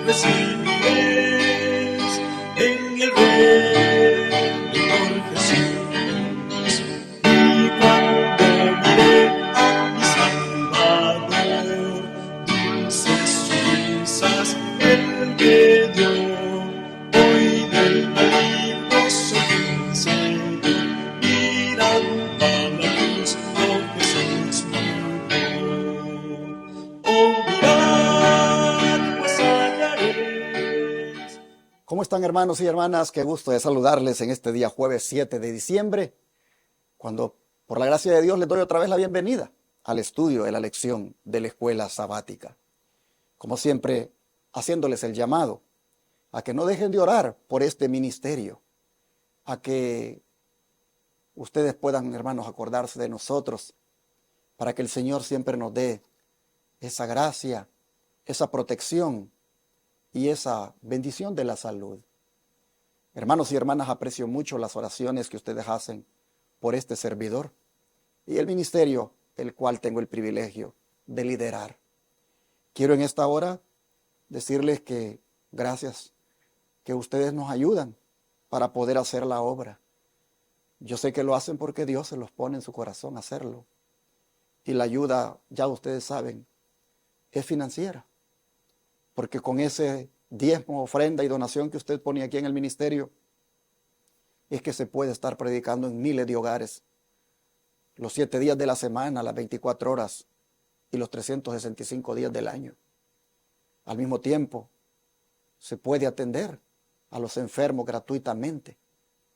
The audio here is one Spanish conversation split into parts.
recibiréis en el reino por Jesús. Y cuando miré a mi Salvador, dulces risas él me dio. Hoy del maligno soy vencido, mirando a la cruz por Jesús murió. Oh, mirad, pues hallaréis. ¿Cómo están, hermanos y hermanas? Qué gusto de saludarles en este día jueves 7 de diciembre, cuando por la gracia de Dios les doy otra vez la bienvenida al estudio de la lección de la escuela sabática. Como siempre, haciéndoles el llamado a que no dejen de orar por este ministerio, a que ustedes puedan, hermanos, acordarse de nosotros, para que el Señor siempre nos dé esa gracia, esa protección y esa bendición de la salud. Hermanos y hermanas, aprecio mucho las oraciones que ustedes hacen por este servidor y el ministerio, el cual tengo el privilegio de liderar. Quiero en esta hora decirles que gracias, que ustedes nos ayudan para poder hacer la obra. Yo sé que lo hacen porque Dios se los pone en su corazón a hacerlo. Y la ayuda, ya ustedes saben, es financiera. Porque con ese diezmo, ofrenda y donación que usted pone aquí en el ministerio, es que se puede estar predicando en miles de hogares, los 7 días de la semana, las 24 horas y los 365 días del año. Al mismo tiempo, se puede atender a los enfermos gratuitamente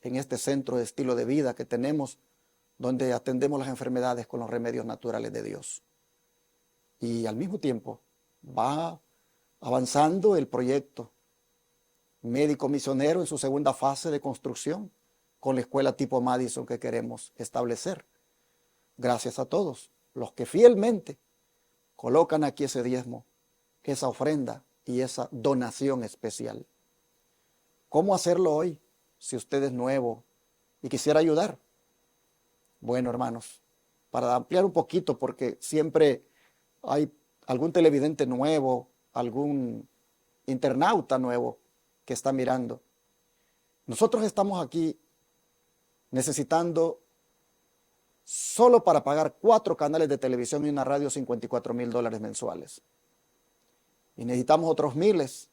en este centro de estilo de vida que tenemos, donde atendemos las enfermedades con los remedios naturales de Dios. Y al mismo tiempo va avanzando el proyecto médico misionero en su segunda fase de construcción con la escuela tipo Madison que queremos establecer. Gracias a todos los que fielmente colocan aquí ese diezmo, esa ofrenda y esa donación especial. ¿Cómo hacerlo hoy si usted es nuevo y quisiera ayudar? Bueno, hermanos, para ampliar un poquito, porque siempre hay algún televidente nuevo, algún internauta nuevo que está mirando. Nosotros estamos aquí necesitando, solo para pagar 4 canales de televisión y una radio, $54,000 mensuales. Y necesitamos otros miles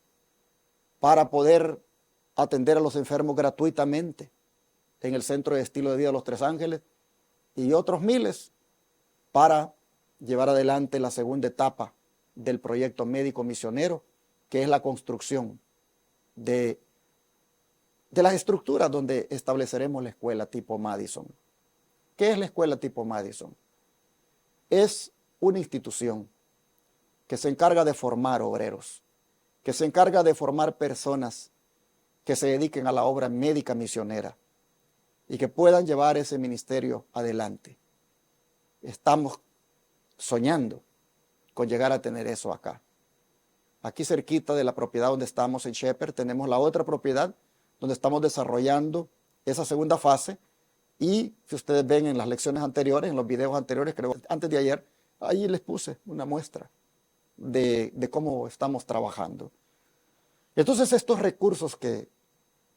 para poder atender a los enfermos gratuitamente en el Centro de Estilo de Vida Los Tres Ángeles, y otros miles para llevar adelante la segunda etapa del proyecto médico misionero, que es la construcción de las estructuras donde estableceremos la escuela tipo Madison. ¿Qué es la escuela tipo Madison? Es una institución que se encarga de formar obreros, que se encarga de formar personas que se dediquen a la obra médica misionera y que puedan llevar ese ministerio adelante. Estamos soñando con llegar a tener eso acá. Aquí cerquita de la propiedad donde estamos en Shepherd, tenemos la otra propiedad donde estamos desarrollando esa segunda fase. Y si ustedes ven en las lecciones anteriores, en los videos anteriores, creo antes de ayer, ahí les puse una muestra de cómo estamos trabajando. Entonces estos recursos que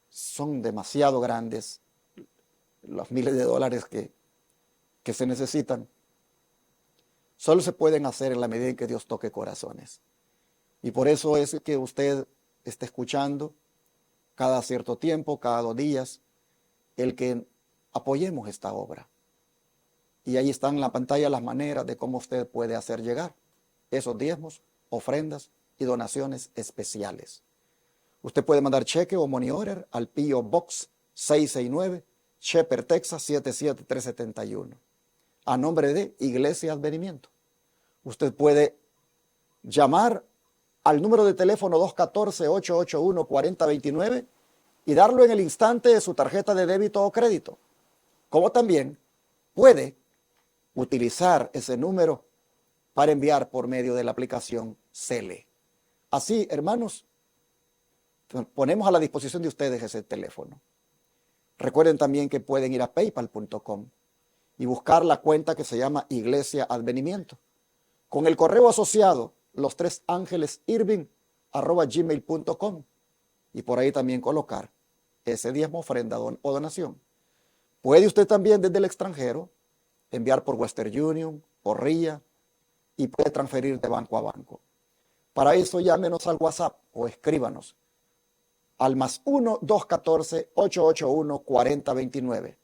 son demasiado grandes, los miles de dólares que se necesitan, solo se pueden hacer en la medida en que Dios toque corazones. Y por eso es que usted está escuchando cada cierto tiempo, cada 2 días, el que apoyemos esta obra. Y ahí están en la pantalla las maneras de cómo usted puede hacer llegar esos diezmos, ofrendas y donaciones especiales. Usted puede mandar cheque o money order al P.O. Box 669, Shepherd, Texas 77371, a nombre de Iglesia Advenimiento. Usted puede llamar al número de teléfono 214-881-4029 y darlo en el instante de su tarjeta de débito o crédito. Como también puede utilizar ese número para enviar por medio de la aplicación Cele. Así, hermanos, ponemos a la disposición de ustedes ese teléfono. Recuerden también que pueden ir a paypal.com y buscar la cuenta que se llama Iglesia Advenimiento. Con el correo asociado lostresangelesirving@gmail.com, y por ahí también colocar ese diezmo, ofrenda o donación. Puede usted también desde el extranjero enviar por Western Union, por RIA, y puede transferir de banco a banco. Para eso llámenos al WhatsApp o escríbanos al +1-214-881-4029.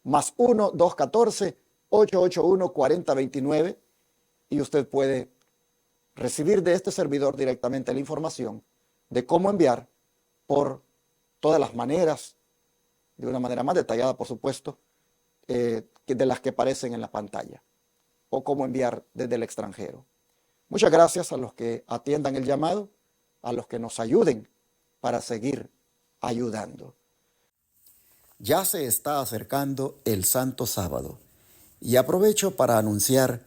+1-214-881-4029, y usted puede recibir de este servidor directamente la información de cómo enviar por todas las maneras, de una manera más detallada, por supuesto, de las que aparecen en la pantalla, o cómo enviar desde el extranjero. Muchas gracias a los que atiendan el llamado, a los que nos ayuden para seguir ayudando. Ya se está acercando el Santo Sábado, y aprovecho para anunciar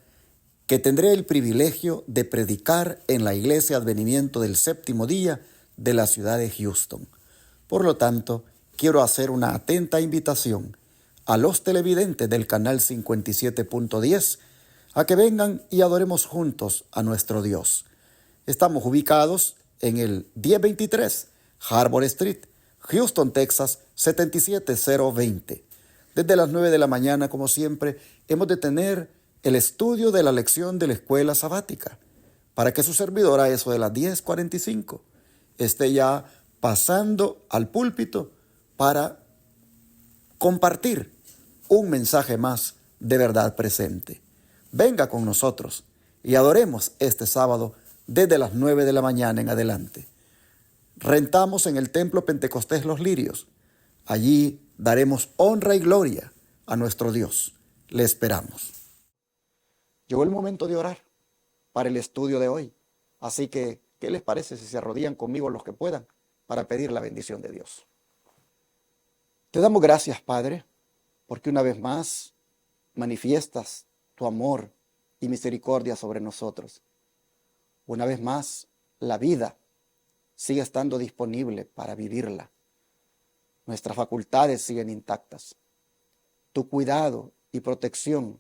que tendré el privilegio de predicar en la Iglesia Advenimiento del Séptimo Día de la ciudad de Houston. Por lo tanto, quiero hacer una atenta invitación a los televidentes del canal 57.10 a que vengan y adoremos juntos a nuestro Dios. Estamos ubicados en el 1023 Harbor Street, Houston, Texas 77020. Desde las 9 de la mañana, como siempre, hemos de tener el estudio de la lección de la escuela sabática, para que su servidor a eso de las 10:45 esté ya pasando al púlpito para compartir un mensaje más de verdad presente. Venga con nosotros y adoremos este sábado desde las 9 de la mañana en adelante. Rentamos en el Templo Pentecostés Los Lirios. Allí daremos honra y gloria a nuestro Dios. Le esperamos. Llegó el momento de orar para el estudio de hoy. Así que, ¿qué les parece si se arrodillan conmigo los que puedan para pedir la bendición de Dios? Te damos gracias, Padre, porque una vez más manifiestas tu amor y misericordia sobre nosotros. Una vez más, la vida sigue estando disponible para vivirla. Nuestras facultades siguen intactas. Tu cuidado y protección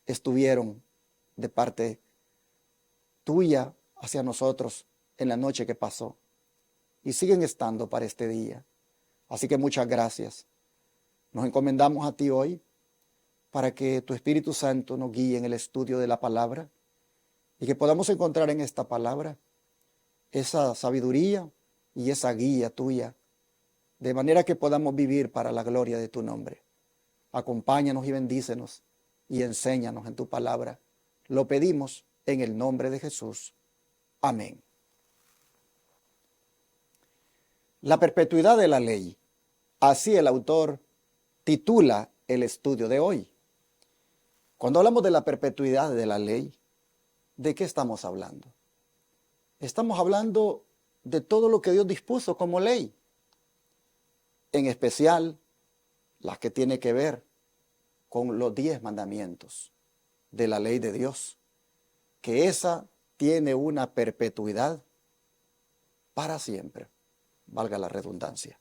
estuvieron de parte tuya hacia nosotros en la noche que pasó y siguen estando para este día. Así que muchas gracias. Nos encomendamos a ti hoy para que tu Espíritu Santo nos guíe en el estudio de la palabra y que podamos encontrar en esta palabra esa sabiduría y esa guía tuya, de manera que podamos vivir para la gloria de tu nombre. Acompáñanos y bendícenos y enséñanos en tu palabra. Lo pedimos en el nombre de Jesús. Amén. La perpetuidad de la ley. Así el autor titula el estudio de hoy. Cuando hablamos de la perpetuidad de la ley, ¿de qué estamos hablando? Estamos hablando de todo lo que Dios dispuso como ley, en especial las que tienen que ver con los 10 mandamientos de la ley de Dios, que esa tiene una perpetuidad para siempre, valga la redundancia.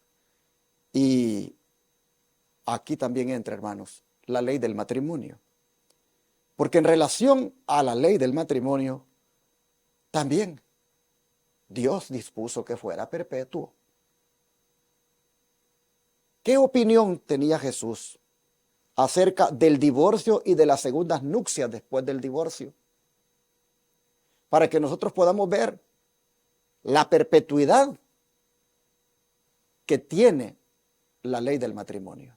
Y aquí también entra, hermanos, la ley del matrimonio. Porque en relación a la ley del matrimonio, también Dios dispuso que fuera perpetuo. ¿Qué opinión tenía Jesús acerca del divorcio y de las segundas nupcias después del divorcio? Para que nosotros podamos ver la perpetuidad que tiene la ley del matrimonio.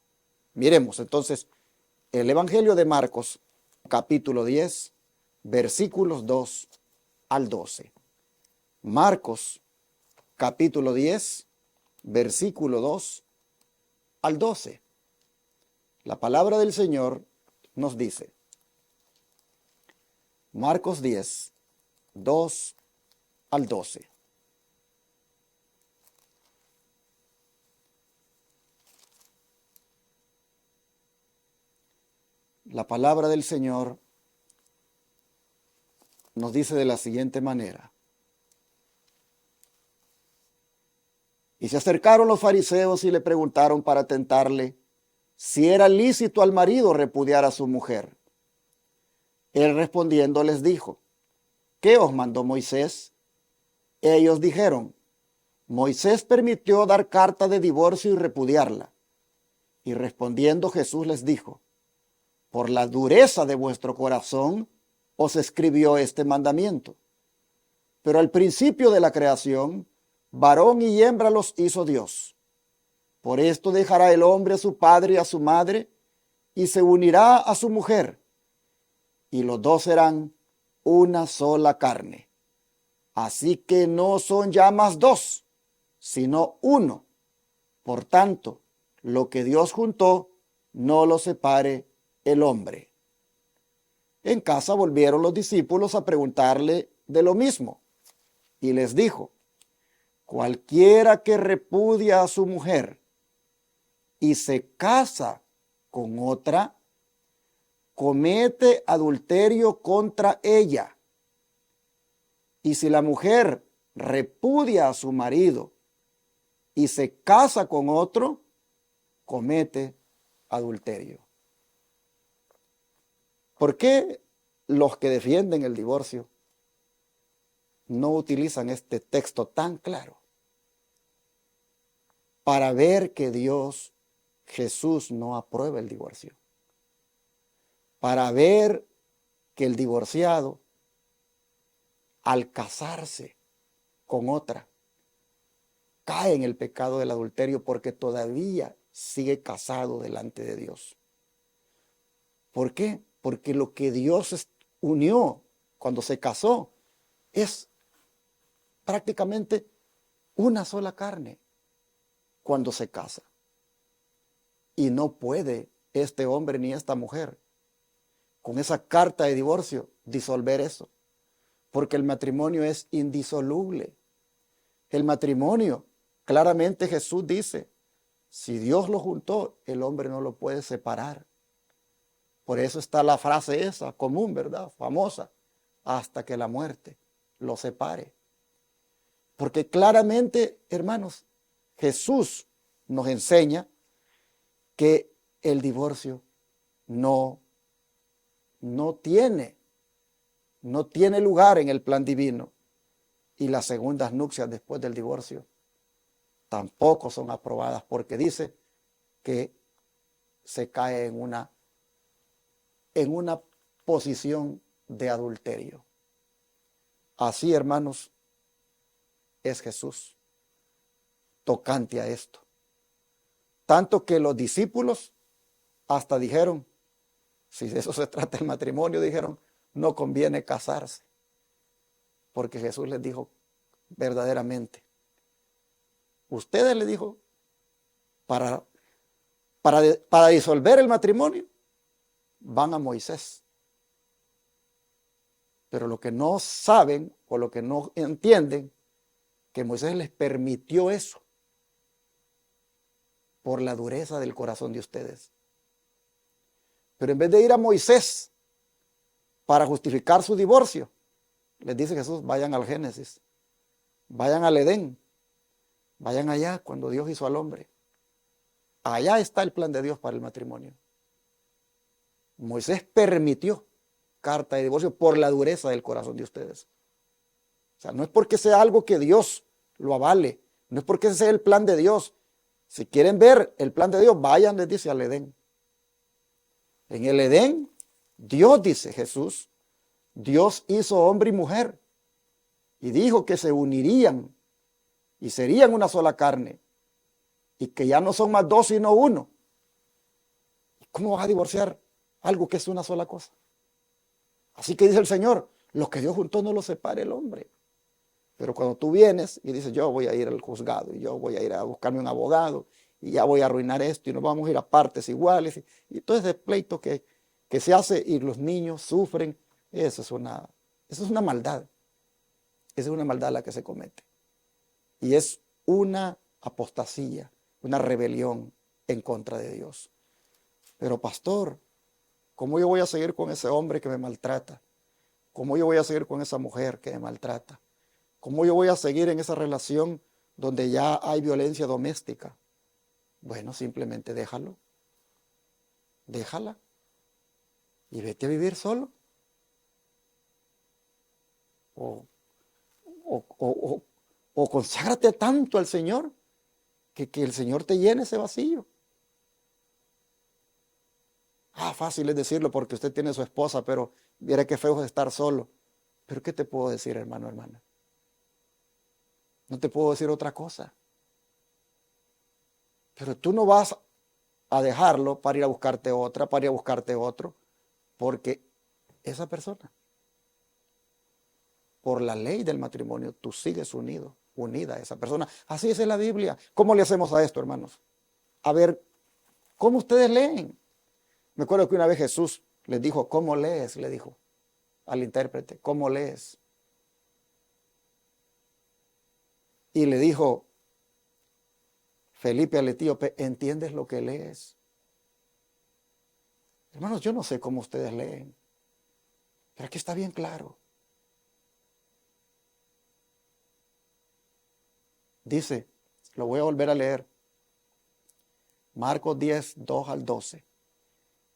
Miremos entonces el Evangelio de Marcos, capítulo 10, versículos 2 al 12. Marcos, capítulo 10, versículo 2 al 12. La palabra del Señor nos dice, Marcos 10, 2 al 12. La palabra del Señor nos dice de la siguiente manera. Y se acercaron los fariseos y le preguntaron para tentarle si era lícito al marido repudiar a su mujer. Él respondiendo les dijo, ¿qué os mandó Moisés? Ellos dijeron, Moisés permitió dar carta de divorcio y repudiarla. Y respondiendo Jesús les dijo, por la dureza de vuestro corazón os escribió este mandamiento. Pero al principio de la creación, varón y hembra los hizo Dios. Por esto dejará el hombre a su padre y a su madre, y se unirá a su mujer, y los dos serán una sola carne. Así que no son ya más dos, sino uno. Por tanto, lo que Dios juntó, no lo separe el hombre. En casa volvieron los discípulos a preguntarle de lo mismo, y les dijo, cualquiera que repudia a su mujer y se casa con otra, comete adulterio contra ella. Y si la mujer repudia a su marido y se casa con otro, comete adulterio. ¿Por qué los que defienden el divorcio no utilizan este texto tan claro? Para ver que Dios, Jesús, no aprueba el divorcio. Para ver que el divorciado, al casarse con otra, cae en el pecado del adulterio porque todavía sigue casado delante de Dios. ¿Por qué? Porque lo que Dios unió cuando se casó es prácticamente una sola carne cuando se casa. Y no puede este hombre ni esta mujer con esa carta de divorcio disolver eso, porque el matrimonio es indisoluble. El matrimonio, claramente Jesús dice, si Dios lo juntó, el hombre no lo puede separar. Por eso está la frase esa, común, ¿verdad? Famosa, hasta que la muerte lo separe. Porque claramente, hermanos, Jesús nos enseña que el divorcio no tiene lugar en el plan divino, y las segundas nupcias después del divorcio tampoco son aprobadas, porque dice que se cae en una posición de adulterio. Así, hermanos, es Jesús tocante a esto. Tanto que los discípulos hasta dijeron, si de eso se trata el matrimonio, dijeron, no conviene casarse. Porque Jesús les dijo verdaderamente, ustedes, le dijo, para disolver el matrimonio, van a Moisés. Pero lo que no saben o lo que no entienden, que Moisés les permitió eso por la dureza del corazón de ustedes. Pero en vez de ir a Moisés para justificar su divorcio, les dice Jesús, vayan al Génesis, vayan al Edén, vayan allá cuando Dios hizo al hombre. Allá está el plan de Dios para el matrimonio. Moisés permitió carta de divorcio por la dureza del corazón de ustedes. O sea, no es porque sea algo que Dios lo avale, no es porque ese sea el plan de Dios. Si quieren ver el plan de Dios, vayan, les dice, al Edén. En el Edén, Dios, dice Jesús, Dios hizo hombre y mujer y dijo que se unirían y serían una sola carne y que ya no son más dos sino uno. ¿Cómo vas a divorciar algo que es una sola cosa? Así que dice el Señor, lo que Dios juntó no lo separe el hombre. Pero cuando tú vienes y dices, yo voy a ir al juzgado y yo voy a ir a buscarme un abogado y ya voy a arruinar esto y nos vamos a ir a partes iguales, y todo ese pleito que se hace y los niños sufren, eso es una maldad. Esa es una maldad la que se comete. Y es una apostasía, una rebelión en contra de Dios. Pero pastor, ¿cómo yo voy a seguir con ese hombre que me maltrata? ¿Cómo yo voy a seguir con esa mujer que me maltrata? ¿Cómo yo voy a seguir en esa relación donde ya hay violencia doméstica? Bueno, simplemente déjalo. Déjala. Y vete a vivir solo. o, o conságrate tanto al Señor que el Señor te llene ese vacío. Fácil es decirlo porque usted tiene su esposa, pero mira qué feo es estar solo. Pero ¿qué te puedo decir, hermano, hermana? No te puedo decir otra cosa. Pero tú no vas a dejarlo para ir a buscarte otra, para ir a buscarte otro, porque esa persona, por la ley del matrimonio, tú sigues unido, unida a esa persona. Así es en la Biblia. ¿Cómo le hacemos a esto, hermanos? A ver, ¿cómo ustedes leen? Me acuerdo que una vez Jesús les dijo, ¿cómo lees? Le dijo al intérprete, ¿cómo lees? Y le dijo Felipe al etíope, ¿entiendes lo que lees? Hermanos, yo no sé cómo ustedes leen, pero aquí está bien claro. Dice, lo voy a volver a leer, Marcos 10, 2 al 12.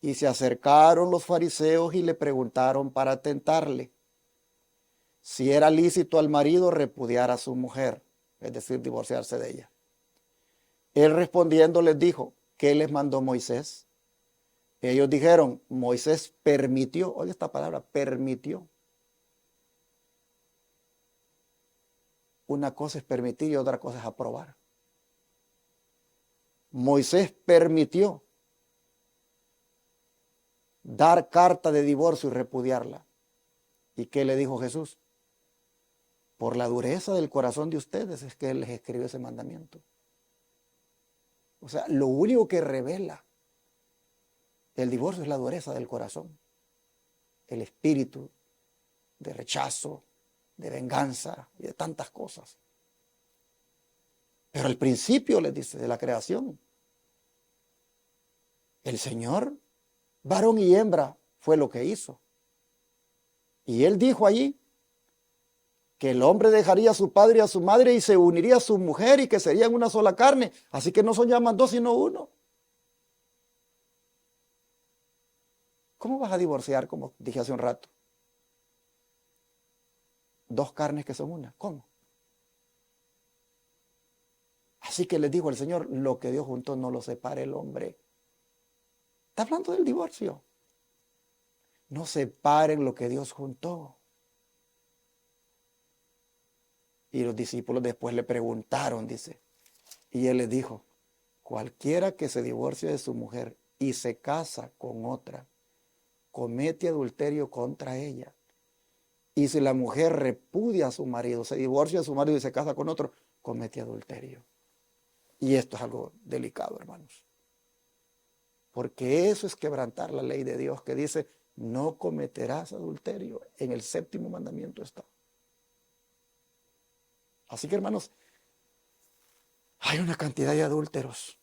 Y se acercaron los fariseos y le preguntaron para tentarle si era lícito al marido repudiar a su mujer, es decir, divorciarse de ella. Él respondiendo les dijo, ¿qué les mandó Moisés? Ellos dijeron, Moisés permitió, oye esta palabra, permitió. Una cosa es permitir y otra cosa es aprobar. Moisés permitió dar carta de divorcio y repudiarla. ¿Y qué le dijo Jesús? Por la dureza del corazón de ustedes es que Él les escribió ese mandamiento. O sea, lo único que revela el divorcio es la dureza del corazón, el espíritu de rechazo, de venganza y de tantas cosas. Pero al principio, les dice, de la creación, el Señor, varón y hembra, fue lo que hizo. Y Él dijo allí que el hombre dejaría a su padre y a su madre y se uniría a su mujer y que serían una sola carne. Así que no son ya más dos, sino uno. ¿Cómo vas a divorciar, como dije hace un rato? Dos carnes que son una. ¿Cómo? Así que les dijo el Señor, lo que Dios juntó no lo separe el hombre. Está hablando del divorcio. No separen lo que Dios juntó. Y los discípulos después le preguntaron, dice, y Él les dijo, cualquiera que se divorcie de su mujer y se casa con otra, comete adulterio contra ella. Y si la mujer repudia a su marido, se divorcia de su marido y se casa con otro, comete adulterio. Y esto es algo delicado, hermanos. Porque eso es quebrantar la ley de Dios que dice, no cometerás adulterio. En el 7º mandamiento está. Así que, hermanos, hay una cantidad de adúlteros.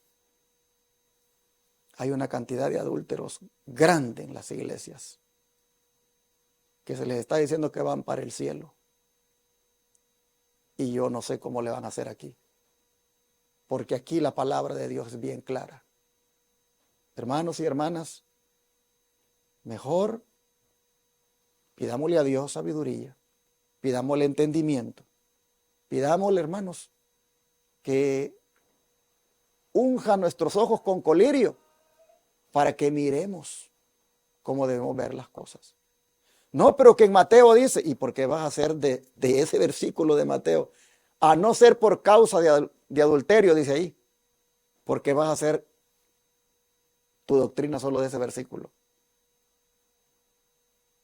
Hay una cantidad de adúlteros grande en las iglesias que se les está diciendo que van para el cielo. Y yo no sé cómo le van a hacer aquí. Porque aquí la palabra de Dios es bien clara. Hermanos y hermanas, mejor pidámosle a Dios sabiduría, pidámosle entendimiento, pidámosle, hermanos, que unja nuestros ojos con colirio para que miremos cómo debemos ver las cosas. No, pero que en Mateo dice, ¿y por qué vas a hacer de ese versículo de Mateo? A no ser por causa de adulterio, dice ahí, porque vas a hacer tu doctrina solo de ese versículo.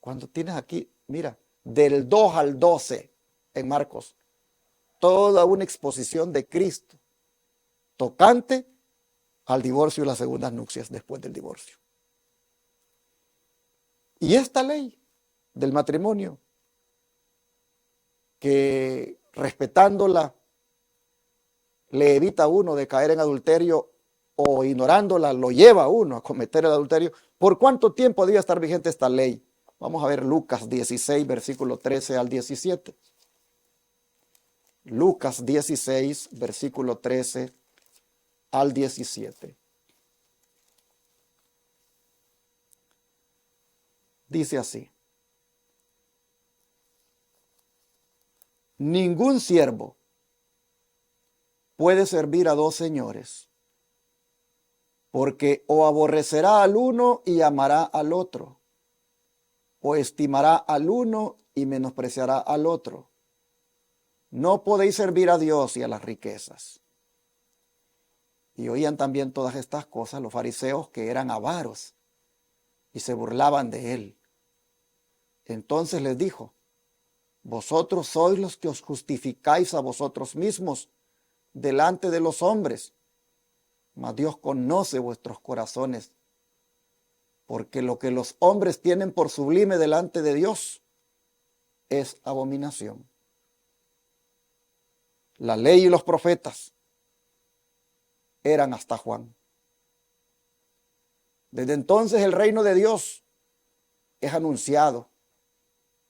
Cuando tienes aquí, mira, del 2 al 12 en Marcos, toda una exposición de Cristo tocante al divorcio y las segundas nupcias después del divorcio. Y esta ley del matrimonio, que respetándola le evita a uno de caer en adulterio o ignorándola lo lleva a uno a cometer el adulterio, ¿por cuánto tiempo debe estar vigente esta ley? Vamos a ver Lucas 16, versículo 13 al 17. Lucas 16, versículo 13 al 17. Dice así. Ningún siervo puede servir a dos señores, porque o aborrecerá al uno y amará al otro, o estimará al uno y menospreciará al otro. No podéis servir a Dios y a las riquezas. Y oían también todas estas cosas los fariseos, que eran avaros, y se burlaban de él. Entonces les dijo: vosotros sois los que os justificáis a vosotros mismos delante de los hombres, mas Dios conoce vuestros corazones, porque lo que los hombres tienen por sublime delante de Dios es abominación. La ley y los profetas eran hasta Juan. Desde entonces el reino de Dios es anunciado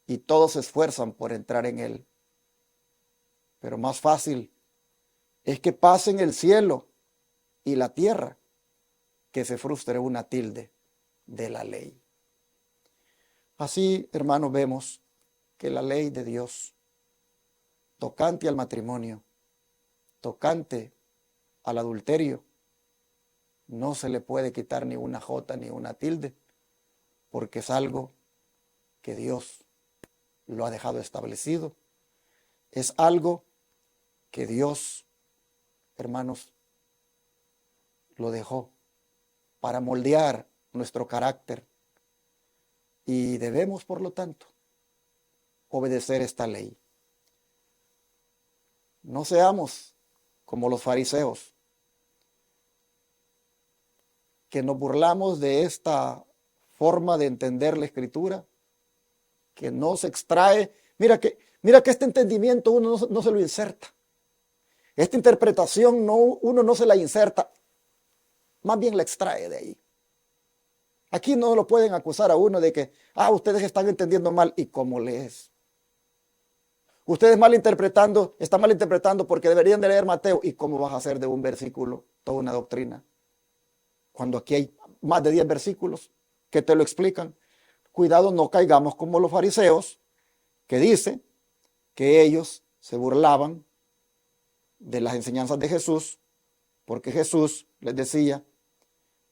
y todos se esfuerzan por entrar en él. Pero más fácil es que pasen el cielo y la tierra que se frustre una tilde de la ley. Así, hermanos, vemos que la ley de Dios, tocante al matrimonio, tocante al adulterio, no se le puede quitar ni una jota ni una tilde, porque es algo que Dios lo ha dejado establecido. Es algo que Dios, hermanos, lo dejó para moldear nuestro carácter, y debemos, por lo tanto, obedecer esta ley. No seamos como los fariseos, que nos burlamos de esta forma de entender la Escritura, que no se extrae. Mira que este entendimiento uno no se lo inserta. Esta interpretación uno no se la inserta, más bien la extrae de ahí. Aquí no lo pueden acusar a uno de que, ustedes están entendiendo mal. ¿Y cómo lees? Ustedes están malinterpretando porque deberían de leer Mateo. ¿Y cómo vas a hacer de un versículo toda una doctrina? Cuando aquí hay más de 10 versículos que te lo explican. Cuidado, no caigamos como los fariseos, que dice que ellos se burlaban de las enseñanzas de Jesús, porque Jesús les decía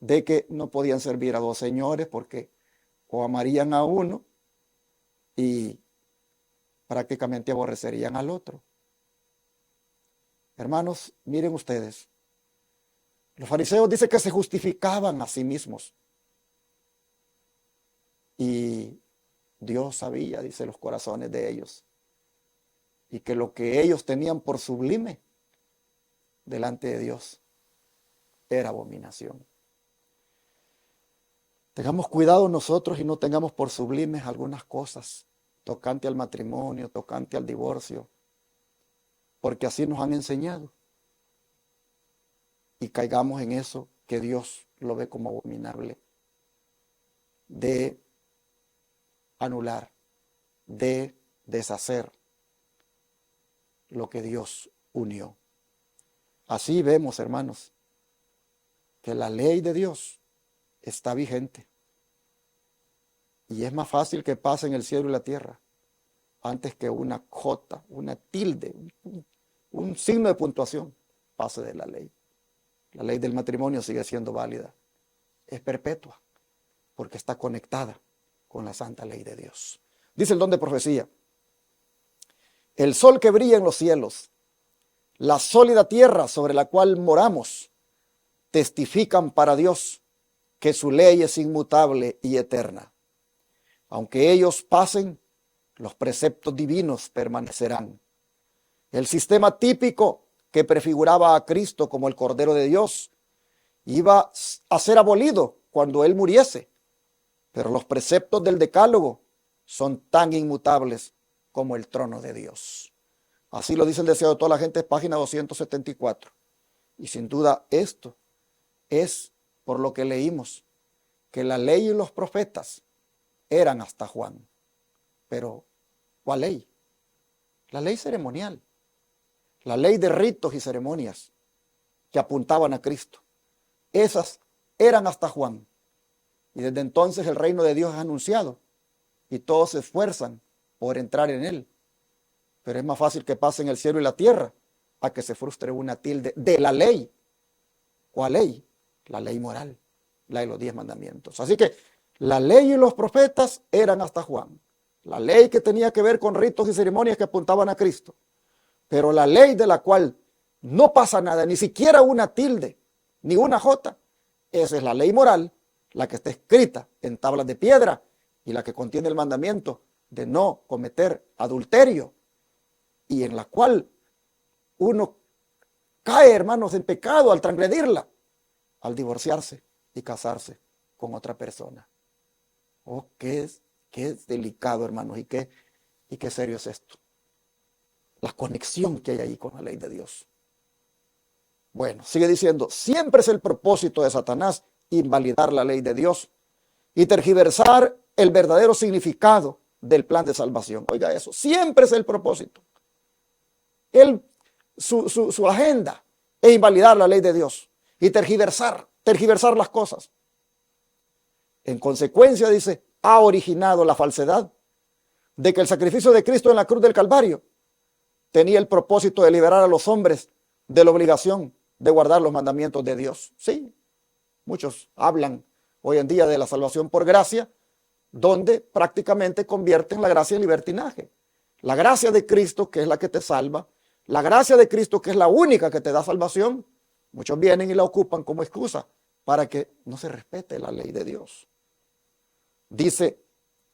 de que no podían servir a dos señores, porque o amarían a uno y prácticamente aborrecerían al otro. Hermanos, miren ustedes, los fariseos dicen que se justificaban a sí mismos, y Dios sabía, dice, los corazones de ellos, y que lo que ellos tenían por sublime delante de Dios era abominación. Tengamos cuidado nosotros y no tengamos por sublimes algunas cosas tocante al matrimonio, tocante al divorcio, porque así nos han enseñado, y caigamos en eso que Dios lo ve como abominable, de anular, de deshacer lo que Dios unió. Así vemos, hermanos, que la ley de Dios está vigente, y es más fácil que pasen el cielo y la tierra antes que una jota, una tilde, un signo de puntuación pase de la ley. La ley del matrimonio sigue siendo válida, es perpetua, porque está conectada con la santa ley de Dios. Dice el don de profecía: el sol que brilla en los cielos, la sólida tierra sobre la cual moramos, testifican para Dios que su ley es inmutable y eterna. Aunque ellos pasen, los preceptos divinos permanecerán. El sistema típico que prefiguraba a Cristo como el Cordero de Dios iba a ser abolido cuando Él muriese, pero los preceptos del Decálogo son tan inmutables como el trono de Dios. Así lo dice el deseo de toda la gente, página 274. Y sin duda esto es por lo que leímos, que la ley y los profetas eran hasta Juan. Pero, ¿cuál ley? La ley ceremonial, la ley de ritos y ceremonias que apuntaban a Cristo. Esas eran hasta Juan. Y desde entonces el reino de Dios es anunciado y todos se esfuerzan por entrar en él. Pero es más fácil que pasen el cielo y la tierra a que se frustre una tilde de la ley. ¿Cuál ley? La ley moral, la de los 10 mandamientos. Así que la ley y los profetas eran hasta Juan. La ley que tenía que ver con ritos y ceremonias que apuntaban a Cristo. Pero la ley de la cual no pasa nada, ni siquiera una tilde, ni una jota, esa es la ley moral, la que está escrita en tablas de piedra y la que contiene el mandamiento de no cometer adulterio, y en la cual uno cae, hermanos, en pecado al transgredirla, al divorciarse y casarse con otra persona. Oh, qué delicado, hermanos, y qué serio es esto. La conexión que hay ahí con la ley de Dios. Bueno, sigue diciendo, siempre es el propósito de Satanás invalidar la ley de Dios y tergiversar el verdadero significado del plan de salvación. Oiga eso, siempre es el propósito. Su agenda es invalidar la ley de Dios y tergiversar las cosas. En consecuencia, dice, ha originado la falsedad de que el sacrificio de Cristo en la cruz del Calvario tenía el propósito de liberar a los hombres de la obligación de guardar los mandamientos de Dios. Sí, muchos hablan hoy en día de la salvación por gracia, donde prácticamente convierten la gracia en libertinaje. La gracia de Cristo, que es la que te salva, la gracia de Cristo, que es la única que te da salvación, muchos vienen y la ocupan como excusa para que no se respete la ley de Dios. Dice,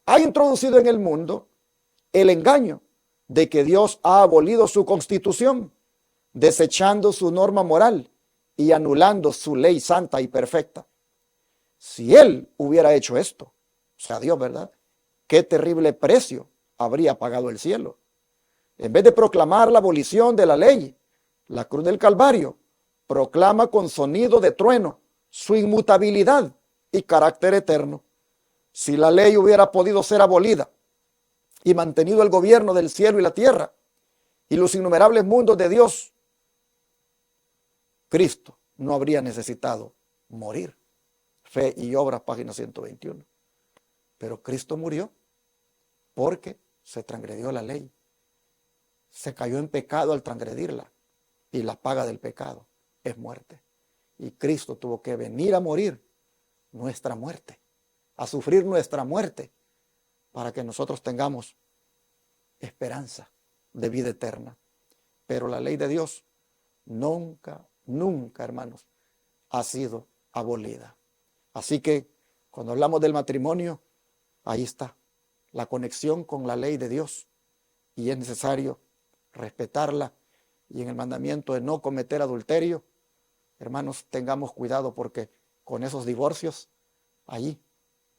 ha introducido en el mundo el engaño de que Dios ha abolido su constitución, desechando su norma moral y anulando su ley santa y perfecta. Si Él hubiera hecho esto, o sea, Dios, ¿verdad? Qué terrible precio habría pagado el cielo. En vez de proclamar la abolición de la ley, la cruz del Calvario proclama con sonido de trueno su inmutabilidad y carácter eterno. Si la ley hubiera podido ser abolida y mantenido el gobierno del cielo y la tierra y los innumerables mundos de Dios, Cristo no habría necesitado morir. Fe y Obras, página 121. Pero Cristo murió porque se transgredió la ley. Se cayó en pecado al transgredirla. Y la paga del pecado es muerte. Y Cristo tuvo que venir a morir nuestra muerte, a sufrir nuestra muerte, para que nosotros tengamos esperanza de vida eterna. Pero la ley de Dios nunca, hermanos, ha sido abolida. Así que cuando hablamos del matrimonio, ahí está la conexión con la ley de Dios, y es necesario respetarla. Y en el mandamiento de no cometer adulterio, hermanos, tengamos cuidado, porque con esos divorcios allí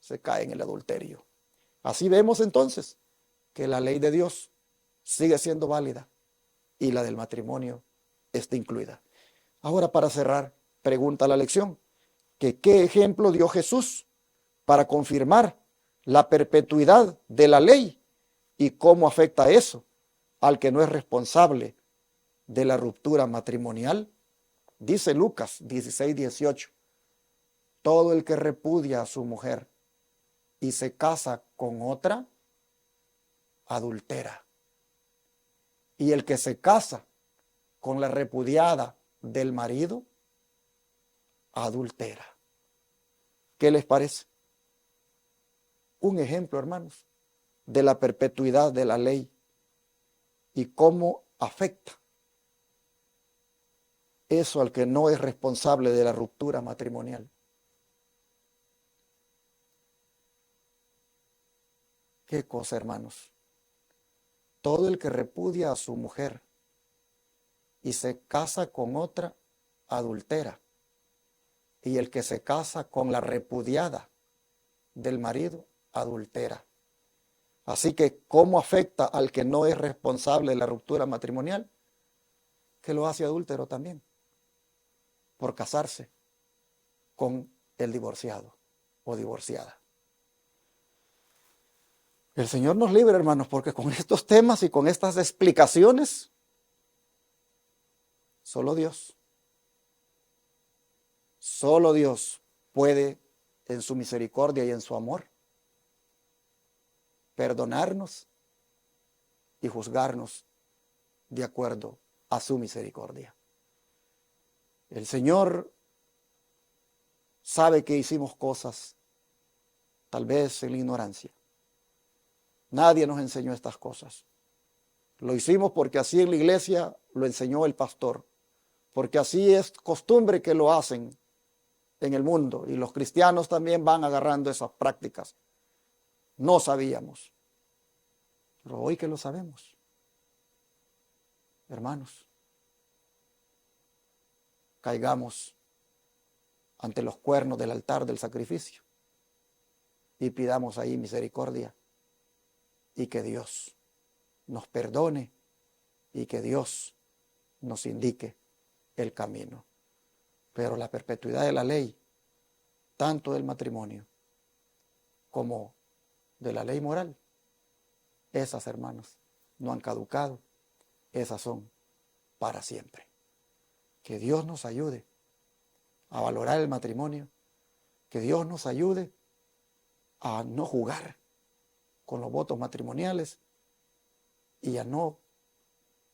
se cae en el adulterio. Así vemos entonces que la ley de Dios sigue siendo válida y la del matrimonio está incluida. Ahora, para cerrar, pregunta la lección, que ¿qué ejemplo dio Jesús para confirmar la perpetuidad de la ley y cómo afecta eso al que no es responsable de la ruptura matrimonial? Dice Lucas 16:18, todo el que repudia a su mujer y se casa con otra, adultera. Y el que se casa con la repudiada del marido, adultera. ¿Qué les parece? Un ejemplo, hermanos, de la perpetuidad de la ley y cómo afecta eso al que no es responsable de la ruptura matrimonial. ¿Qué cosa, hermanos? Todo el que repudia a su mujer y se casa con otra, adultera. Y el que se casa con la repudiada del marido, adultera. Así que, ¿cómo afecta al que no es responsable de la ruptura matrimonial? Que lo hace adúltero también, por casarse con el divorciado o divorciada. El Señor nos libre, hermanos, porque con estos temas y con estas explicaciones, solo Dios puede, en su misericordia y en su amor, perdonarnos y juzgarnos de acuerdo a su misericordia. El Señor sabe que hicimos cosas, tal vez en la ignorancia. Nadie nos enseñó estas cosas. Lo hicimos porque así en la iglesia lo enseñó el pastor, porque así es costumbre que lo hacen en el mundo, y los cristianos también van agarrando esas prácticas. No sabíamos, pero hoy que lo sabemos, hermanos, caigamos ante los cuernos del altar del sacrificio y pidamos ahí misericordia, y que Dios nos perdone y que Dios nos indique el camino. Pero la perpetuidad de la ley, tanto del matrimonio como de la ley moral, esas, hermanos, no han caducado, esas son para siempre. Que Dios nos ayude a valorar el matrimonio, que Dios nos ayude a no jugar con los votos matrimoniales y a no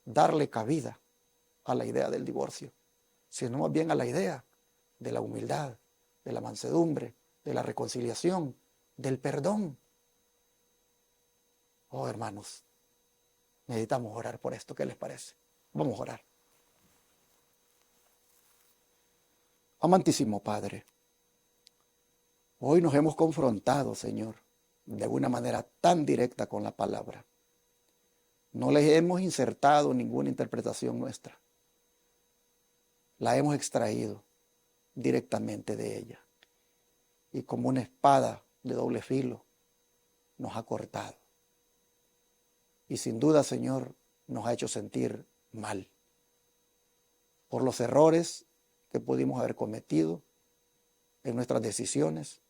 darle cabida a la idea del divorcio, sino más bien a la idea de la humildad, de la mansedumbre, de la reconciliación, del perdón. Oh, hermanos, necesitamos orar por esto. ¿Qué les parece? Vamos a orar. Amantísimo Padre, hoy nos hemos confrontado, Señor, de una manera tan directa con la palabra. No les hemos insertado ninguna interpretación nuestra. La hemos extraído directamente de ella. Y como una espada de doble filo, nos ha cortado. Y sin duda, Señor, nos ha hecho sentir mal por los errores que pudimos haber cometido en nuestras decisiones,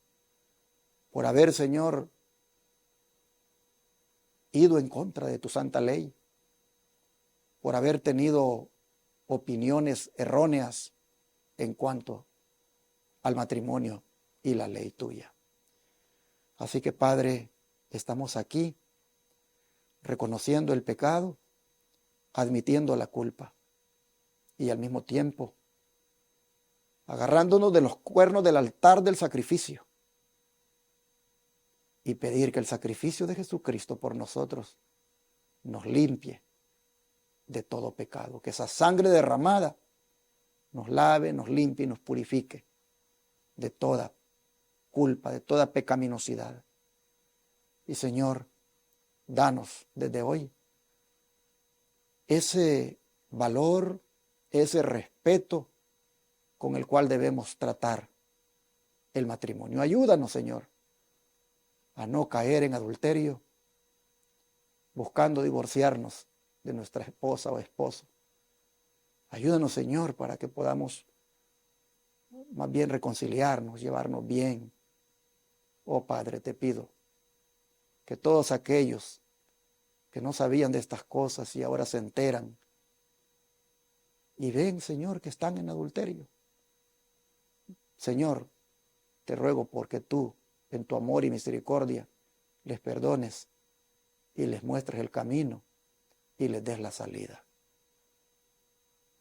por haber, Señor, ido en contra de tu santa ley, por haber tenido opiniones erróneas en cuanto al matrimonio y la ley tuya. Así que, Padre, estamos aquí reconociendo el pecado, admitiendo la culpa y al mismo tiempo agarrándonos de los cuernos del altar del sacrificio y pedir que el sacrificio de Jesucristo por nosotros nos limpie de todo pecado, que esa sangre derramada nos lave, nos limpie y nos purifique de toda culpa, de toda pecaminosidad. Y Señor, danos desde hoy ese valor, ese respeto con el cual debemos tratar el matrimonio. Ayúdanos, Señor, a no caer en adulterio, buscando divorciarnos de nuestra esposa o esposo. Ayúdanos, Señor, para que podamos más bien reconciliarnos, llevarnos bien. Oh Padre, te pido que todos aquellos que no sabían de estas cosas y ahora se enteran y ven, Señor, que están en adulterio, Señor, te ruego porque tú, en tu amor y misericordia, les perdones y les muestres el camino y les des la salida.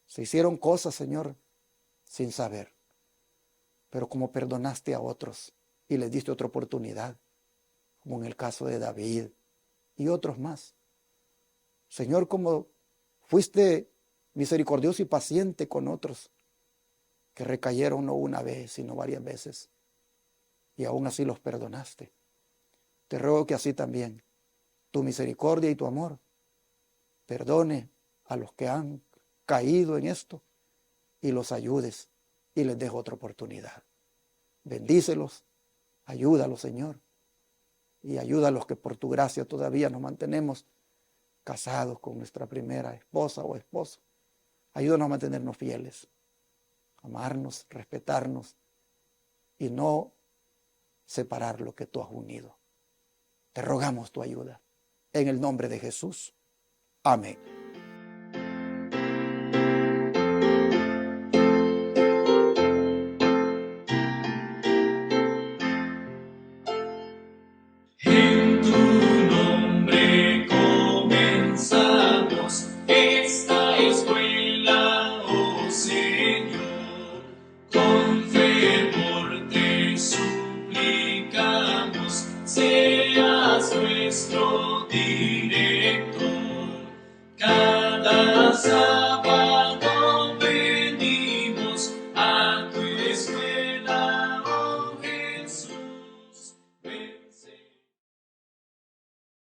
Se hicieron cosas, Señor, sin saber, pero como perdonaste a otros y les diste otra oportunidad, como en el caso de David y otros más. Señor, como fuiste misericordioso y paciente con otros que recayeron no una vez, sino varias veces, y aún así los perdonaste. Te ruego que así también tu misericordia y tu amor perdone a los que han caído en esto y los ayudes y les des otra oportunidad. Bendícelos, ayúdalos, Señor, y ayuda a los que por tu gracia todavía nos mantenemos casados con nuestra primera esposa o esposo. Ayúdanos a mantenernos fieles, amarnos, respetarnos y no separar lo que tú has unido. Te rogamos tu ayuda. En el nombre de Jesús. Amén.